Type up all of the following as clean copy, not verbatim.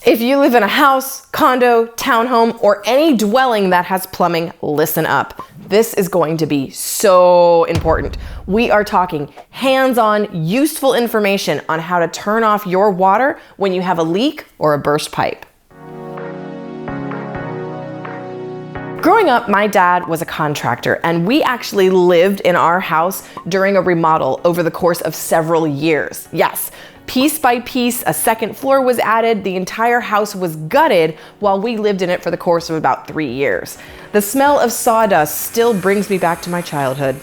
If you live in a house, condo, townhome, or any dwelling that has plumbing, listen up. This is going to be so important. We are talking hands-on, useful information on how to turn off your water when you have a leak or a burst pipe. Growing up, my dad was a contractor, and we actually lived in our house during a remodel over the course of several years. Yes, piece by piece, a second floor was added, the entire house was gutted while we lived in it for the course of about 3 years. The smell of sawdust still brings me back to my childhood.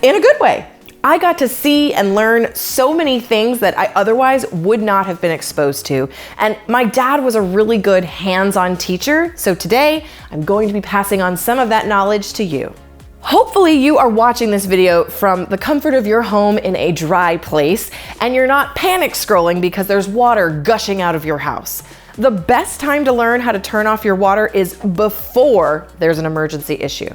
In a good way. I got to see and learn so many things that I otherwise would not have been exposed to. And my dad was a really good hands-on teacher, so today I'm going to be passing on some of that knowledge to you. Hopefully you are watching this video from the comfort of your home in a dry place, and you're not panic scrolling because there's water gushing out of your house. The best time to learn how to turn off your water is before there's an emergency issue.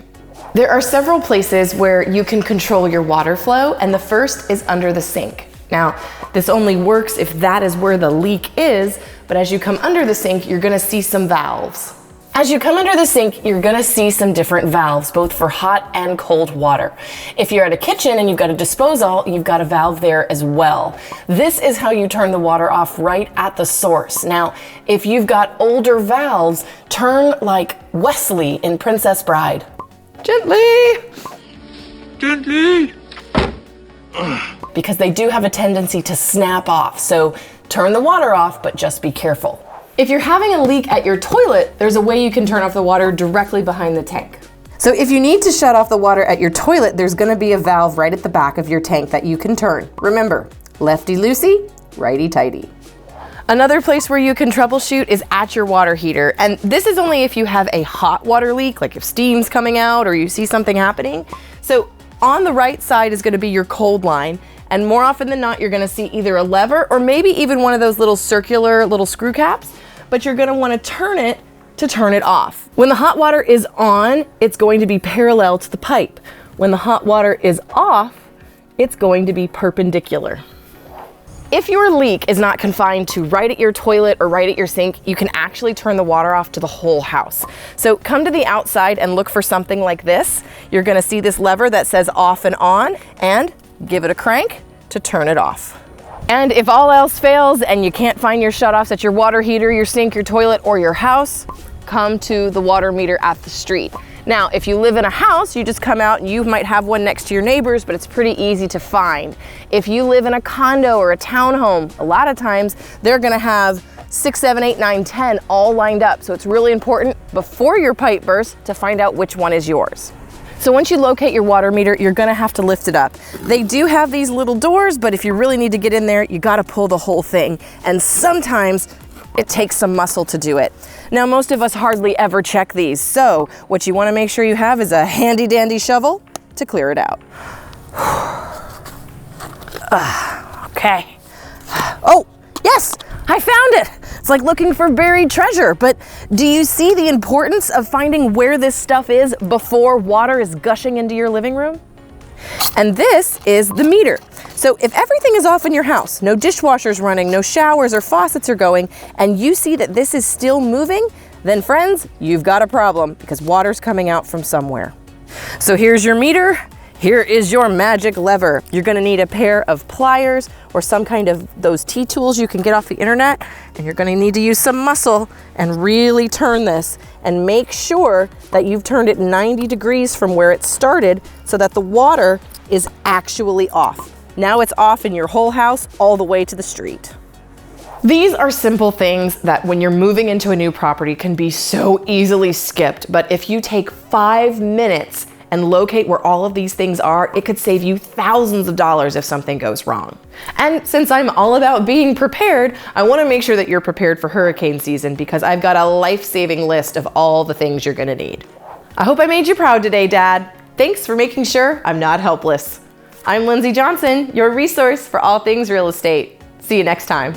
There are several places where you can control your water flow, and the first is under the sink. Now, this only works if that is where the leak is, but as you come under the sink, you're gonna see some valves. As you come under the sink, you're gonna see some different valves, both for hot and cold water. If you're at a kitchen and you've got a disposal, you've got a valve there as well. This is how you turn the water off right at the source. Now, if you've got older valves, turn like Wesley in Princess Bride. Gently. Gently. Because they do have a tendency to snap off. So turn the water off, but just be careful. If you're having a leak at your toilet, there's a way you can turn off the water directly behind the tank. So if you need to shut off the water at your toilet, there's gonna be a valve right at the back of your tank that you can turn. Remember, lefty-loosey, righty-tighty. Another place where you can troubleshoot is at your water heater. And this is only if you have a hot water leak, like if steam's coming out or you see something happening. So on the right side is gonna be your cold line. And more often than not, you're gonna see either a lever or maybe even one of those little circular little screw caps, but you're gonna wanna turn it to turn it off. When the hot water is on, it's going to be parallel to the pipe. When the hot water is off, it's going to be perpendicular. If your leak is not confined to right at your toilet or right at your sink, you can actually turn the water off to the whole house. So come to the outside and look for something like this. You're gonna see this lever that says off and on, and give it a crank to turn it off. And if all else fails and you can't find your shutoffs at your water heater, your sink, your toilet, or your house, come to the water meter at the street. Now, if you live in a house, you just come out and you might have one next to your neighbors, but it's pretty easy to find. If you live in a condo or a townhome, a lot of times they're gonna have 6, 7, 8, 9, 10 all lined up. So it's really important before your pipe bursts to find out which one is yours. So once you locate your water meter, you're gonna have to lift it up. They do have these little doors, but if you really need to get in there, you gotta pull the whole thing. And sometimes it takes some muscle to do it. Now, most of us hardly ever check these. So what you wanna make sure you have is a handy dandy shovel to clear it out. Okay. Oh, yes, I found it. It's like looking for buried treasure, but do you see the importance of finding where this stuff is before water is gushing into your living room? And this is the meter. So if everything is off in your house, no dishwashers running, no showers or faucets are going, and you see that this is still moving, then friends, you've got a problem because water's coming out from somewhere. So here's your meter. Here is your magic lever. You're gonna need a pair of pliers or some kind of those T-tools you can get off the internet, and you're gonna need to use some muscle and really turn this and make sure that you've turned it 90 degrees from where it started so that the water is actually off. Now it's off in your whole house all the way to the street. These are simple things that when you're moving into a new property can be so easily skipped, but if you take 5 minutes and locate where all of these things are, it could save you thousands of dollars if something goes wrong. And since I'm all about being prepared, I wanna make sure that you're prepared for hurricane season because I've got a life-saving list of all the things you're gonna need. I hope I made you proud today, Dad. Thanks for making sure I'm not helpless. I'm Lindsey Johnson, your resource for all things real estate. See you next time.